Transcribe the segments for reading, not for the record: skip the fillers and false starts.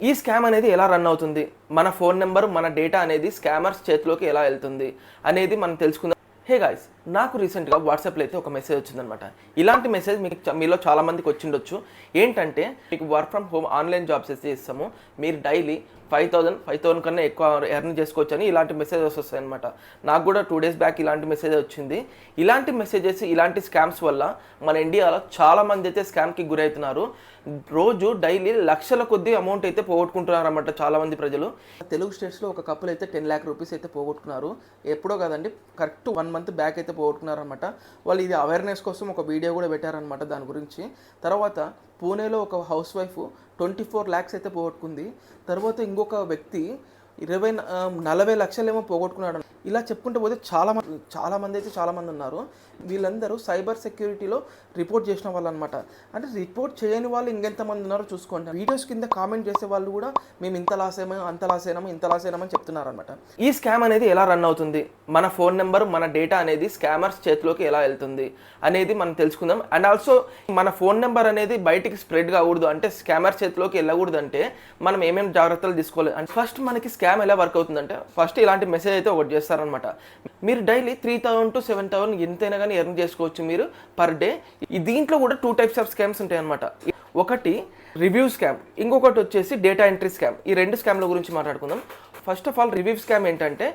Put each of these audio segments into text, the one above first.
ఈ స్కామ్ అనేది ఎలా రన్ అవుతుంది, మన ఫోన్ నెంబర్ మన డేటా అనేది స్కామర్స్ చేతిలోకి ఎలా వెళ్తుంది అనేది మనం తెలుసుకుందాం. హే గాయ్స్, నాకు రీసెంట్గా వాట్సాప్లో అయితే ఒక మెసేజ్ వచ్చిందనమాట. ఇలాంటి మెసేజ్ మీలో చాలామందికి వచ్చిండొచ్చు. ఏంటంటే, మీకు work from home online jobs అయితే ఇస్తాము, మీరు డైలీ 5,000 కన్నా ఎక్కువ ఎర్న్ చేసుకోవచ్చు అని ఇలాంటి మెసేజెస్ వస్తాయి అనమాట. నాకు కూడా 2 days బ్యాక్ ఇలాంటి మెసేజ్ వచ్చింది. ఇలాంటి మెసేజెస్, ఇలాంటి స్కామ్స్ వల్ల మన ఇండియాలో చాలామంది అయితే స్కామ్కి గురవుతున్నారు. రోజు డైలీ లక్షల కొద్ది అమౌంట్ అయితే పోగొట్టుకుంటున్నారు అన్నమాట చాలామంది ప్రజలు. తెలుగు స్టేట్స్లో ఒక కపుల్ అయితే 10 lakh రూపీస్ అయితే పోగొట్టుకున్నారు. ఎప్పుడో కదండి, కరెక్ట్ 1 month బ్యాక్ అయితే పోగొట్టుకున్నారు అనమాట. వాళ్ళు ఇది అవేర్నెస్ కోసం ఒక వీడియో కూడా పెట్టారనమాట దాని గురించి. తర్వాత పూణేలో ఒక హౌస్ వైఫ్ 24 lakhs అయితే పోగొట్టుకుంది. తర్వాత ఇంకొక వ్యక్తి 40 లక్షలు ఏమో పోగొట్టుకున్నాడు. ఇలా చెప్పుకుంటూ పోతే చాలామంది ఉన్నారు. వీళ్ళందరూ సైబర్ సెక్యూరిటీలో రిపోర్ట్ చేసిన వాళ్ళు అనమాట. అంటే రిపోర్ట్ చేయని వాళ్ళు ఇంకెంతమంది ఉన్నారో చూసుకోండి. వీడియోస్ కింద కామెంట్ చేసే వాళ్ళు కూడా మేము ఇంత లాస్ అయ్యామో, అంత లాస్ అయినామని చెప్తున్నారు అనమాట. ఈ స్కామ్ అనేది ఎలా రన్ అవుతుంది, మన ఫోన్ నెంబర్ మన డేటా అనేది స్కామర్స్ చేతిలోకి ఎలా వెళ్తుంది అనేది మనం తెలుసుకుందాం. అండ్ ఆల్సో మన ఫోన్ నెంబర్ అనేది బయటికి స్ప్రెడ్ కాకూడదు, అంటే స్కామర్ చేతిలోకి వెళ్ళకూడదు అంటే మనం ఏమేమి జాగ్రత్తలు తీసుకోవాలి. అండ్ ఫస్ట్ మనకి స్కామ్ ఎలా వర్క్ అవుతుందంటే, ఫస్ట్ ఇలాంటి మెసేజ్ అయితే ఒకటి చేస్తారనమాట. మీరు డైలీ 3,000 to 7,000 ఎంతైనా కానీ ఎర్న్ చేసుకోవచ్చు మీరు పర్ డే. దీంట్లో కూడా 2 types ఆఫ్ స్కామ్స్ ఉంటాయి అనమాట. ఒకటి రివ్యూ స్కామ్, ఇంకొకటి వచ్చేసి డేటా ఎంట్రీ స్కామ్. ఈ 2 స్కామ్ల గురించి మాట్లాడుకుందాం. First of all review scam ఏంటంటే,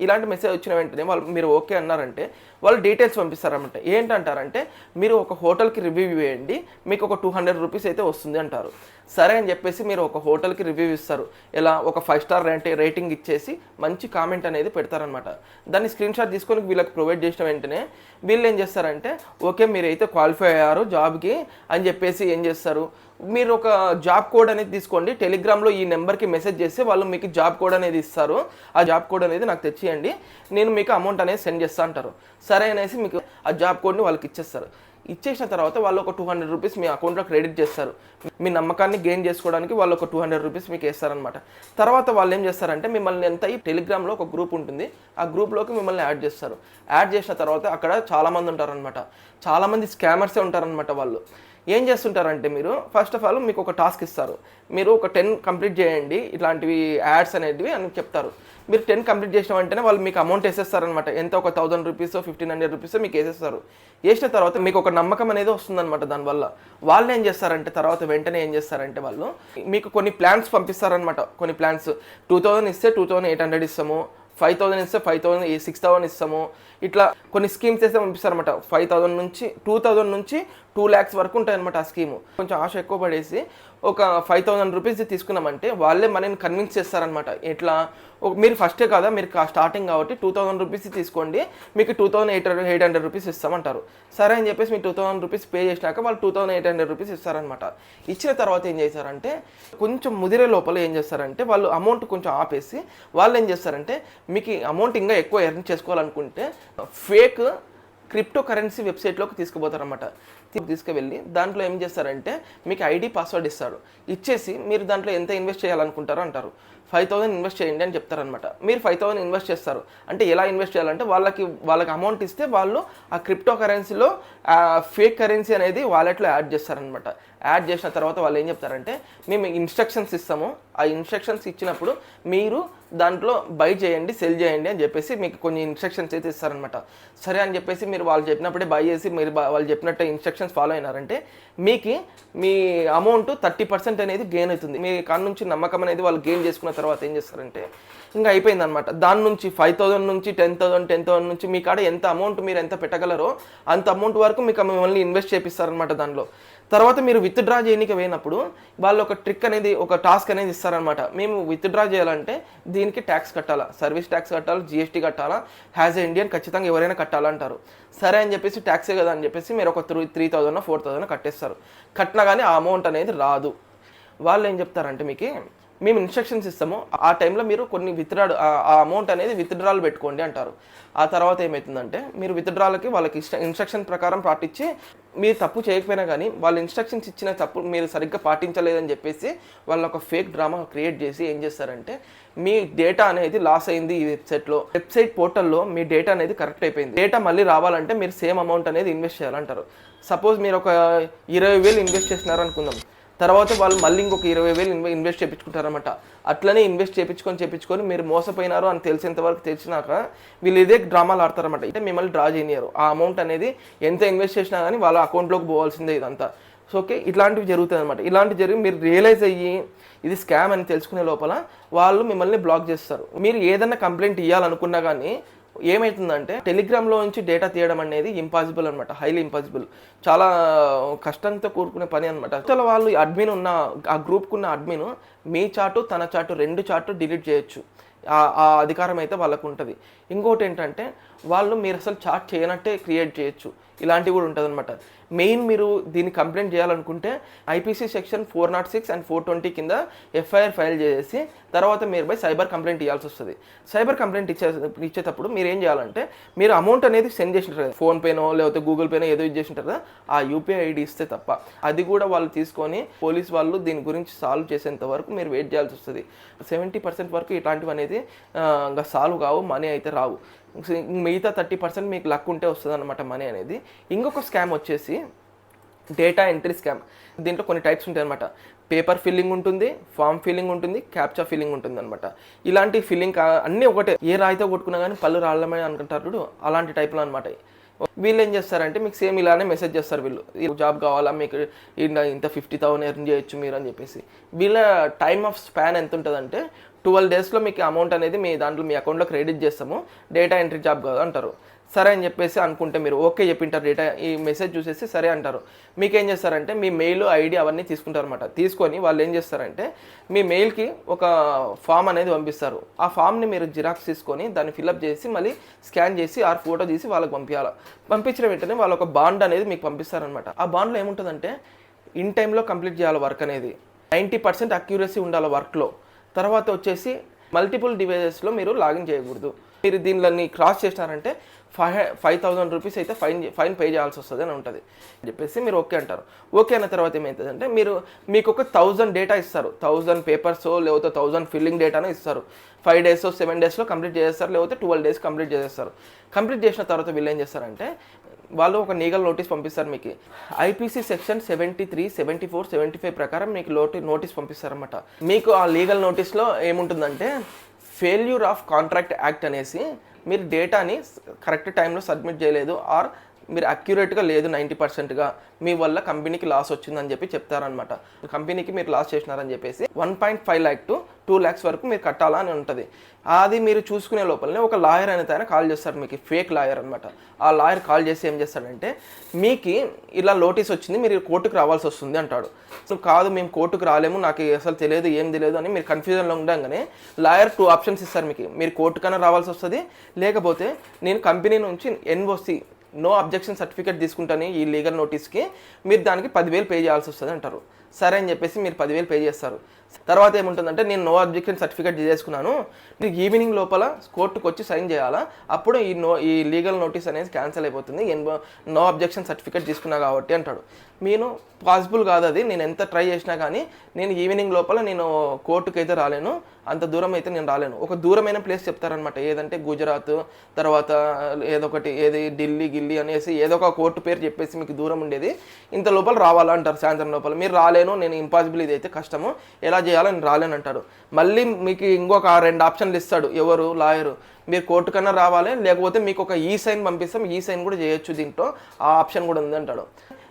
ఇలాంటి మెసేజ్ వచ్చిన వెంటనే మీరు ఓకే అన్నారంటే వాళ్ళు డీటెయిల్స్ పంపిస్తారన్నమాట. ఏంటంటారంటే, మీరు ఒక హోటల్కి రివ్యూ వేయండి, మీకు ఒక 200 రూపీస్ అయితే వస్తుంది అంటారు. సరే అని చెప్పేసి మీరు ఒక హోటల్కి రివ్యూ ఇస్తారు. ఎలా, ఒక 5 star రేటింగ్ ఇచ్చేసి మంచి కామెంట్ అనేది పెడతారనమాట. దాన్ని స్క్రీన్ షాట్ తీసుకొని వీళ్ళకి ప్రొవైడ్ చేసిన వెంటనే వీళ్ళు ఏం చేస్తారంటే, ఓకే మీరైతే క్వాలిఫై అయ్యారు జాబ్కి అని చెప్పేసి ఏం చేస్తారు, మీరు ఒక జాబ్ కోడ్ అనేది తీసుకోండి, టెలిగ్రామ్లో ఈ నెంబర్కి మెసేజ్ చేస్తే వాళ్ళు మీకు జాబ్ కోడ్ అనేది ఇస్తారు. ఆ జాబ్ కోడ్ అనేది నాకు తెచ్చియండి, నేను మీకు అమౌంట్ అనేది సెండ్ చేస్తా అంటారు. సరే అనేసి మీకు ఆ జాబ్ కోడ్ని వాళ్ళకి ఇచ్చేస్తారు. ఇచ్చేసిన తర్వాత వాళ్ళు ఒక 200 రూపీస్ మీ అకౌంట్లో క్రెడిట్ చేస్తారు. మీ నమ్మకాన్ని గెయిన్ చేసుకోవడానికి వాళ్ళు ఒక 200 రూపీస్ మీకు వేస్తారనమాట. తర్వాత వాళ్ళు ఏం చేస్తారంటే, మిమ్మల్ని ఎంత ఈ టెలిగ్రామ్లో ఒక గ్రూప్ ఉంటుంది, ఆ గ్రూప్లోకి మిమ్మల్ని యాడ్ చేస్తారు. యాడ్ చేసిన తర్వాత అక్కడ చాలామంది ఉంటారనమాట, చాలామంది స్కామర్సే ఉంటారనమాట. వాళ్ళు ఏం చేస్తుంటారంటే, మీరు ఫస్ట్ ఆఫ్ ఆల్ మీకు ఒక టాస్క్ ఇస్తారు, మీరు ఒక 10 కంప్లీట్ చేయండి ఇట్లాంటివి యాడ్స్ అనేటివి అని చెప్తారు. మీరు 10 కంప్లీట్ చేసిన వెంటనే వాళ్ళు మీకు అమౌంట్ వేసేస్తారనమాట. ఎంత, ఒక 1,000 రూపీస్ 1,500 రూపీస్ మీకు వేసేస్తారు. వేసిన తర్వాత మీకు ఒక నమ్మకం అనేది వస్తుందన్నమాట. దానివల్ల వాళ్ళు ఏం చేస్తారంటే, తర్వాత వెంటనే ఏం చేస్తారంటే, వాళ్ళు మీకు కొన్ని ప్లాన్స్ పంపిస్తారనమాట. కొన్ని ప్లాన్స్ 2,000 ఇస్తే 2,800 ఇస్తాము, 5,000 ఇస్తే 5,000, 6,000 ఇస్తాము, ఇట్లా కొన్ని స్కీమ్స్ అయితే పంపిస్తారనమాట. 5,000 నుంచి 2,000 నుంచి 2 lakhs వరకు ఉంటాయన్నమాట ఆ స్కీము. కొంచెం ఆశ ఎక్కువ పడేసి ఒక 5,000 రూపీస్ తీసుకున్నామంటే వాళ్ళే మనని కన్విన్స్ చేస్తారనమాట. ఎట్లా, మీరు ఫస్టే కదా, మీరు స్టార్టింగ్ కాబట్టి 2,000 రూపీస్ తీసుకోండి, మీకు 2,800 రూపీస్ ఇస్తామంటారు. సరే అని చెప్పేసి మీరు 2,000 రూపీస్ పే చేసినాక వాళ్ళు 2,800 రూపీస్ ఇస్తారనమాట. ఇచ్చిన తర్వాత ఏం చేస్తారంటే, కొంచెం ముదిరే లోపల ఏం చేస్తారంటే, వాళ్ళు అమౌంట్ కొంచెం ఆపేసి వాళ్ళు ఏం చేస్తారంటే, మీకు అమౌంట్ ఇంకా ఎక్కువ ఎర్న్ చేసుకోవాలనుకుంటే ఫేక్ క్రిప్టో కరెన్సీ వెబ్సైట్లోకి తీసుకుపోతారన్నమాట. తీసుకువెళ్ళి దాంట్లో ఏం చేస్తారంటే, మీకు ఐడి పాస్వర్డ్ ఇస్తారు. ఇచ్చేసి మీరు దాంట్లో ఎంత ఇన్వెస్ట్ చేయాలనుకుంటారో అంటారు. 5,000 ఇన్వెస్ట్ చేయండి అని చెప్తారనమాట. మీరు 5,000 ఇన్వెస్ట్ చేస్తారు. అంటే ఎలా ఇన్వెస్ట్ చేయాలంటే, వాళ్ళకి అమౌంట్ ఇస్తే వాళ్ళు ఆ క్రిప్టో కరెన్సీలో ఫేక్ కరెన్సీ అనేది వాలెట్లో యాడ్ చేస్తారనమాట. యాడ్ చేసిన తర్వాత వాళ్ళు ఏం చెప్తారంటే, మేము ఇన్స్ట్రక్షన్స్ ఇస్తాము, ఆ ఇన్స్ట్రక్షన్స్ ఇచ్చినప్పుడు మీరు దాంట్లో బై చేయండి, సెల్ చేయండి అని చెప్పేసి మీకు కొన్ని ఇన్స్ట్రక్షన్స్ అయితే ఇస్తారనమాట. సరే అని చెప్పేసి మీరు వాళ్ళు చెప్పినప్పుడే బై చేసి మీరు వాళ్ళు చెప్పినట్టు ఇన్స్ట్రక్షన్స్ ఫాలో అయినారంటే మీకు మీ అమౌంట్ 30% అనేది గెయిన్ అవుతుంది. మీ కాడ నుంచి నమ్మకం అనేది వాళ్ళు గెయిన్ చేసుకున్న తర్వాత ఏం చేస్తారంటే, ఇంకా అయిపోయింది అనమాట. దాని నుంచి 5,000 నుంచి 10,000 నుంచి మీ కాడ ఎంత అమౌంట్ మీరు ఎంత పెట్టగలరో అంత అమౌంట్ వరకు మీకు మిమ్మల్ని ఇన్వెస్ట్ చేపిస్తారనమాట దానిలో. తర్వాత మీరు విత్డ్రా చేయడానికి పోయినప్పుడు వాళ్ళు ఒక ట్రిక్ అనేది, ఒక టాస్క్ అనేది ఇస్తారనమాట. మేము విత్డ్రా చేయాలంటే దీనికి ట్యాక్స్ కట్టాలా, సర్వీస్ ట్యాక్స్ కట్టాలా, జిఎస్టీ కట్టాలా, యాజ్ ఏ ఇండియన్ ఖచ్చితంగా ఎవరైనా కట్టాలంటారు. సరే అని చెప్పేసి ట్యాక్సే కదా అని చెప్పేసి మీరు ఒక 3,000 4,000 కట్టేస్తారు. కట్టినా కానీ ఆ అమౌంట్ అనేది రాదు. వాళ్ళు ఏం చెప్తారంటే, మీకు మేము ఇన్స్ట్రక్షన్స్ ఇస్తాము, ఆ టైంలో మీరు కొన్ని ఆ అమౌంట్ అనేది విత్డ్రాలు పెట్టుకోండి అంటారు. ఆ తర్వాత ఏమవుతుందంటే, మీరు విత్డ్రాలకి వాళ్ళకి ఇన్స్ట్రక్షన్ ప్రకారం పాటించి, మీరు తప్పు చేయకపోయినా కానీ వాళ్ళు ఇన్స్ట్రక్షన్స్ ఇచ్చిన తప్పు మీరు సరిగ్గా పాటించలేదని చెప్పేసి వాళ్ళు ఒక ఫేక్ డ్రామా క్రియేట్ చేసి ఏం చేస్తారంటే, మీ డేటా అనేది లాస్ అయింది ఈ వెబ్సైట్ పోర్టల్లో మీ డేటా అనేది కరెక్ట్ అయిపోయింది, డేటా మళ్ళీ రావాలంటే మీరు సేమ్ అమౌంట్ అనేది ఇన్వెస్ట్ చేయాలంటారు. సపోజ్ మీరు ఒక 20,000 ఇన్వెస్ట్ చేసినారు అనుకుందాం. తర్వాత వాళ్ళు మళ్ళీ ఇంకొక 20,000 ఇన్వెస్ట్ చేయించుకుంటారనమాట. అట్లనే ఇన్వెస్ట్ చేయించుకొని మీరు మోసపోయినారు అని తెలిసేంత వరకు తెలిసినాక వీళ్ళు ఇదే డ్రామాలు ఆడతారనమాట. అంటే మిమ్మల్ని డ్రా చేయనియరు. ఆ అమౌంట్ అనేది ఎంత ఇన్వెస్ట్ చేసినా కానీ వాళ్ళ అకౌంట్లోకి పోవాల్సిందే ఇదంతా. సో ఓకే, ఇట్లాంటివి జరుగుతుంది అనమాట. ఇలాంటివి జరిగి మీరు రియలైజ్ అయ్యి ఇది స్కామ్ అని తెలుసుకునే లోపల వాళ్ళు మిమ్మల్ని బ్లాక్ చేస్తారు. మీరు ఏదైనా కంప్లైంట్ ఇవ్వాలనుకున్నా కానీ ఏమవుతుందంటే టెలిగ్రామ్లో నుంచి డేటా తీయడం అనేది ఇంపాసిబుల్ అనమాట, హైలీ ఇంపాసిబుల్, చాలా కష్టంతో కూడుకునే పని అనమాట. అసలు వాళ్ళు అడ్మిన్ ఉన్న ఆ గ్రూప్కి ఉన్న అడ్మిన్ మీ చాటు తన చాటు 2 చాటు డిలీట్ చేయొచ్చు. ఆ అధికారం అయితే వాళ్ళకు ఉంటుంది. ఇంకోటి ఏంటంటే వాళ్ళు మీరు అసలు చాట్ చేయనట్టే క్రియేట్ చేయొచ్చు. ఇలాంటివి కూడా ఉంటుంది అనమాట. మెయిన్ మీరు దీన్ని కంప్లైంట్ చేయాలనుకుంటే ఐపీసీ సెక్షన్ 406 అండ్ 420 కింద ఎఫ్ఐఆర్ ఫైల్ చేసి తర్వాత మీరు బై సైబర్ కంప్లైంట్ ఇవ్వాల్సి వస్తుంది. సైబర్ కంప్లైంట్ ఇచ్చేటప్పుడు మీరు ఏం చేయాలంటే మీరు అమౌంట్ అనేది సెండ్ చేసింటారు కదా, ఫోన్పేనో లేకపోతే గూగుల్ పేనో ఏదో చేసింటారు కదా, ఆ యూపీఐ ఐడి ఇస్తే తప్ప అది కూడా వాళ్ళు తీసుకొని పోలీస్ వాళ్ళు దీని గురించి సాల్వ్ చేసేంత వరకు మీరు వెయిట్ చేయాల్సి వస్తుంది. 70% వరకు ఇట్లాంటివి అనేది ఇంకా సాల్వ్ కావు, మనీ అయితే రావు. మిగతా 30% మీకు లక్ ఉంటే వస్తుంది అనమాట మనీ అనేది. ఇంకొక స్కామ్ వచ్చేసి డేటా ఎంట్రీ స్కామ్. దీంట్లో కొన్ని టైప్స్ ఉంటాయి అనమాట. పేపర్ ఫిల్లింగ్ ఉంటుంది, ఫామ్ ఫిల్లింగ్ ఉంటుంది, క్యాప్చా ఫిల్లింగ్ ఉంటుంది అనమాట. ఇలాంటి ఫిల్లింగ్ అన్నీ ఒకటే, ఏ రాయితో కొట్టుకున్నా కానీ పళ్ళు రాళ్ళమే అనుకుంటారు, అలాంటి టైప్లో అనమాట. వీళ్ళు ఏం చేస్తారంటే మీకు సేమ్ ఇలానే మెసేజ్ చేస్తారు, వీళ్ళు జాబ్ కావాలా మీకు ఇంత 50,000 ఎర్న్ చేయొచ్చు మీరు అని చెప్పేసి. వీళ్ళ టైమ్ ఆఫ్ స్పాన్ ఎంత ఉంటుందంటే 12 డేస్లో మీకు అమౌంట్ అనేది మీ దాంట్లో మీ అకౌంట్లో క్రెడిట్ చేస్తాము, డేటా ఎంట్రీ జాబ్ కాదు అంటారు. సరే అని చెప్పేసి అనుకుంటే మీరు ఓకే చెప్పింటారు, డేటా ఈ మెసేజ్ చూసేసి సరే అంటారు. మీకు ఏం చేస్తారంటే మీ మెయిల్ ఐడి అవన్నీ తీసుకుంటారు అనమాట. తీసుకొని వాళ్ళు ఏం చేస్తారంటే మీ మెయిల్కి ఒక ఫామ్ అనేది పంపిస్తారు. ఆ ఫామ్ని మీరు జిరాక్స్ తీసుకొని దాన్ని ఫిల్అప్ చేసి మళ్ళీ స్కాన్ చేసి ఆ ఫోటో తీసి వాళ్ళకి పంపించాలి. పంపించిన వెంటనే వాళ్ళు ఒక బాండ్ అనేది మీకు పంపిస్తారనమాట. ఆ బాండ్లో ఏముంటుందంటే ఇన్ టైంలో కంప్లీట్ చేయాలి వర్క్ అనేది, 90% అక్యూరసీ ఉండాలి వర్క్లో. తర్వాత వచ్చేసి మల్టిపుల్ డివైజెస్లో మీరు లాగిన్ చేయకూడదు. మీరు దీనిని క్రాస్ చేసినారంటే 5,000 రూపీస్ అయితే ఫైన్ పే చేయాల్సి వస్తుంది అని ఉంటుంది అని చెప్పేసి మీరు ఓకే అంటారు. ఓకే అన్న తర్వాత ఏమవుతుందంటే మీకు ఒక 1000 డేటా ఇస్తారు, 1000 పేపర్స్ లేకపోతే 1000 ఫిల్లింగ్ డేటాను ఇస్తారు. 5 డేస్ 7 డేస్లో కంప్లీట్ చేస్తారు, లేకపోతే 12 డేస్ కంప్లీట్ చేస్తారు. కంప్లీట్ చేసిన తర్వాత వీళ్ళు ఏం చేస్తారంటే వాళ్ళు ఒక లీగల్ నోటీస్ పంపిస్తారు మీకు. ఐపీసీ సెక్షన్ 73, 74, 75 ప్రకారం మీకు నోటీస్ పంపిస్తారన్నమాట. మీకు ఆ లీగల్ నోటీస్లో ఏముంటుందంటే ఫెయిల్యూర్ ఆఫ్ కాంట్రాక్ట్ యాక్ట్ అనేసి మీరు డేటాని కరెక్ట్ టైంలో సబ్మిట్ చేయలేదు, ఆర్ మీరు అక్యురేట్గా లేదు 90%గా, మీ వల్ల కంపెనీకి లాస్ వచ్చిందని చెప్పి చెప్తారనమాట. కంపెనీకి మీరు లాస్ చేసినారని చెప్పేసి 1.5 lakh to 2 lakhs వరకు మీరు కట్టాలా అని ఉంటుంది. అది మీరు చూసుకునే లోపలనే ఒక లాయర్ అనేది ఆయన కాల్ చేస్తారు మీకు, ఫేక్ లాయర్ అనమాట. ఆ లాయర్ కాల్ చేసి ఏం చేస్తాడంటే మీకు ఇలా నోటీస్ వచ్చింది, మీరు కోర్టుకు రావాల్సి వస్తుంది అంటాడు. సో కాదు మేము కోర్టుకు రాలేము, నాకు అసలు తెలియదు ఏం తెలియదు అని మీరు కన్ఫ్యూజన్లో ఉండగానే లాయర్ 2 ఆప్షన్స్ ఇస్తారు మీకు. మీరు కోర్టుకైనా రావాల్సి వస్తుంది, లేకపోతే నేను కంపెనీ నుంచి ఎన్ఓసి నో అబ్జెక్షన్ సర్టిఫికేట్ తీసుకుంటాను ఈ లీగల్ నోటీస్కి, మీరు దానికి 10,000 పే చేయాల్సి వస్తుంది అంటారు. సరే అని చెప్పేసి మీరు 10,000 పే చేస్తారు. తర్వాత ఏముంటుందంటే నేను నో అబ్జెక్షన్ సర్టిఫికేట్ చేసుకున్నాను, మీరు ఈవినింగ్ లోపల కోర్టుకు వచ్చి సైన్ చేయాలా, అప్పుడు ఈ లీగల్ నోటీస్ అనేది క్యాన్సిల్ అయిపోతుంది, నో అబ్జెక్షన్ సర్టిఫికేట్ తీసుకున్నా కాబట్టి అంటాడు. నేను పాసిబుల్ కాదు అది, నేను ఎంత ట్రై చేసినా కానీ నేను ఈవినింగ్ లోపల నేను కోర్టుకు అయితే రాలేను, అంత దూరం అయితే నేను రాలేను. ఒక దూరమైన ప్లేస్ చెప్తారనమాట, ఏదంటే గుజరాత్, తర్వాత ఏది ఢిల్లీ అనేసి ఏదో ఒక కోర్టు పేరు చెప్పేసి మీకు దూరం ఉండేది, ఇంత లోపల రావాలంటారు సాయంత్రం లోపల. మీరు రాలేను, నేను ఇంపాసిబుల్, ఇది అయితే కష్టము, ఎలా చేయాలో నేను రాలేను అంటాడు. మళ్ళీ మీకు ఇంకొక 2 ఆప్షన్లు ఇస్తాడు ఎవరు లాయరు, మీరు కోర్టు కన్నా రావాలి, లేకపోతే మీకు ఒక ఈ సైన్ పంపిస్తాం, ఈ సైన్ కూడా చేయొచ్చు, దీంట్లో ఆ ఆప్షన్ కూడా ఉంది అంటాడు.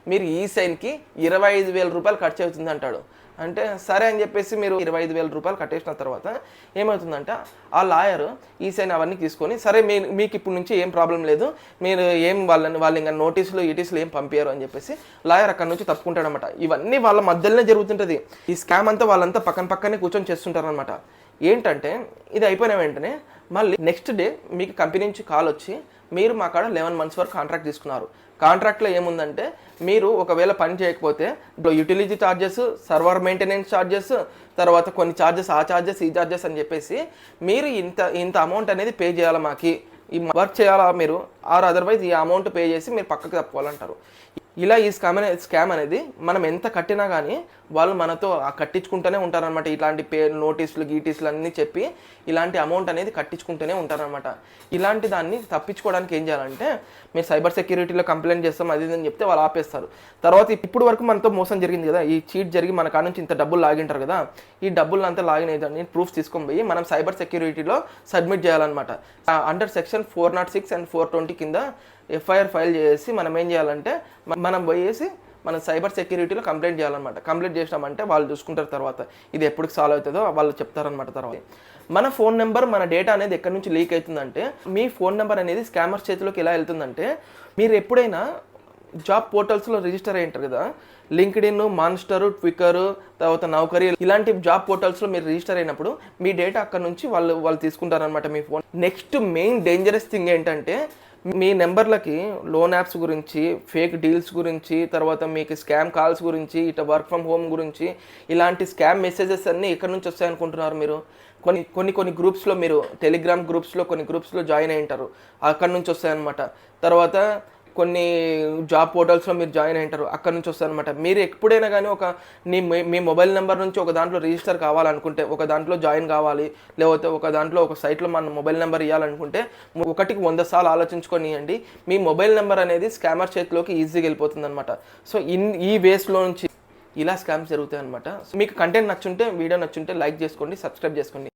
మీరు ఈ సైన్కి 25,000 రూపాయలు ఖర్చు అవుతుంది అంటాడు. అంటే సరే అని చెప్పేసి మీరు 25,000 రూపాయలు కట్టేసిన తర్వాత ఏమవుతుందంటే ఆ లాయర్ ఈ సైన్ అవన్నీ తీసుకొని సరే మీకు ఇప్పుడు నుంచి ఏం ప్రాబ్లం లేదు, మీరు వాళ్ళు ఇంకా నోటీసులు ఏం పంపించారు అని చెప్పేసి లాయర్ అక్కడ నుంచి తప్పుకుంటాడనమాట. ఇవన్నీ వాళ్ళ మధ్యలోనే జరుగుతుంటుంది. ఈ స్కామ్ అంతా వాళ్ళంతా పక్కనే కూర్చొని చేస్తుంటారనమాట. ఏంటంటే ఇది అయిపోయిన వెంటనే మళ్ళీ నెక్స్ట్ డే మీకు కంపెనీ నుంచి కాల్ వచ్చి మీరు మా కాడ 11 months వరకు కాంట్రాక్ట్ తీసుకున్నారు, కాంట్రాక్ట్లో ఏముందంటే మీరు ఒకవేళ పని చేయకపోతే utility charges, server maintenance charges, తర్వాత కొన్ని ఛార్జెస్, ఆ ఛార్జెస్ ఈ ఛార్జెస్ అని చెప్పేసి మీరు ఇంత అమౌంట్ అనేది పే చేయాలా, మాకి ఈ వర్క్ చేయాలా మీరు, ఆర్ అదర్వైజ్ ఈ అమౌంట్ పే చేసి మీరు పక్కకు తప్పుకోవాలంటారు. ఇలా ఈ స్కామ్ అనేది మనం ఎంత కట్టినా కానీ వాళ్ళు మనతో కట్టించుకుంటూనే ఉంటారనమాట. ఇలాంటి నోటీసులు గీటీసులు అన్నీ చెప్పి ఇలాంటి అమౌంట్ అనేది కట్టించుకుంటూనే ఉంటారనమాట. ఇలాంటి దాన్ని తప్పించుకోవడానికి ఏం చేయాలంటే మీరు సైబర్ సెక్యూరిటీలో కంప్లైంట్ చేస్తాం అది అని చెప్తే వాళ్ళు ఆపేస్తారు. తర్వాత ఇప్పుడు వరకు మనతో మోసం జరిగింది కదా, ఈ చీట్ జరిగి మన కాడ నుంచి ఇంత డబ్బులు లాగింటారు కదా, ఈ డబ్బులు అంతా లాగిన ఏదని ప్రూఫ్ తీసుకొని పోయి మనం సైబర్ సెక్యూరిటీలో సబ్మిట్ చేయాలన్నమాట. అండర్ సెక్షన్ 406 అండ్ 420 కింద ఎఫ్ఐఆర్ ఫైల్ చేసి మనం ఏం చేయాలంటే మనం పోయేసి మన సైబర్ సెక్యూరిటీలో కంప్లైంట్ చేయాలన్నమాట. కంప్లైంట్ చేసినామంటే వాళ్ళు చూసుకుంటారు. తర్వాత ఇది ఎప్పటికి సాల్వ్ అవుతుందో వాళ్ళు చెప్తారనమాట. తర్వాత మన ఫోన్ నెంబర్ మన డేటా అనేది ఎక్కడి నుంచి లీక్ అవుతుందంటే మీ ఫోన్ నెంబర్ అనేది స్కామర్స్ చేతిలోకి ఎలా వెళ్తుందంటే మీరు ఎప్పుడైనా జాబ్ పోర్టల్స్లో రిజిస్టర్ అయ్యి ఉంటారు కదా, లింక్డ్ఇన్, మాన్స్టర్, ట్విక్కర్, తర్వాత నౌకరీ ఇలాంటి జాబ్ పోర్టల్స్లో మీరు రిజిస్టర్ అయినప్పుడు మీ డేటా అక్కడ నుంచి వాళ్ళు తీసుకుంటారనమాట మీ phone. Next main dangerous thing ఏంటంటే మీ నెంబర్లకి లోన్ యాప్స్ గురించి, ఫేక్ డీల్స్ గురించి, తర్వాత మీకు స్కామ్ కాల్స్ గురించి, ఇట్లా వర్క్ ఫ్రమ్ హోమ్ గురించి ఇలాంటి స్కామ్ మెసేజెస్ అన్నీ ఎక్కడి నుంచి వస్తాయనుకుంటున్నారు మీరు? కొన్ని గ్రూప్స్లో మీరు టెలిగ్రామ్ గ్రూప్స్లో కొన్ని గ్రూప్స్లో జాయిన్ అయి ఉంటారు, అక్కడి నుంచి వస్తాయన్నమాట. తర్వాత కొన్ని జాబ్ పోర్టల్స్లో మీరు జాయిన్ అయి ఉంటారు, అక్కడ నుంచి వస్తారనమాట. మీరు ఎప్పుడైనా కానీ మీ మొబైల్ నెంబర్ నుంచి ఒక దాంట్లో రిజిస్టర్ కావాలనుకుంటే, ఒక దాంట్లో జాయిన్ కావాలి, లేకపోతే ఒక దాంట్లో ఒక సైట్లో మన మొబైల్ నెంబర్ ఇవ్వాలనుకుంటే 100 సార్లు ఆలోచించుకొనియండి. మీ మొబైల్ నెంబర్ అనేది స్కామర్ చేతిలోకి ఈజీగా వెళ్ళిపోతుంది అనమాట. సో ఈ వేస్లో నుంచి ఇలా స్కామ్స్ జరుగుతాయి అనమాట. మీకు కంటెంట్ నచ్చుంటే, వీడియో నచ్చుంటే లైక్ చేసుకోండి, సబ్స్క్రైబ్ చేసుకోండి.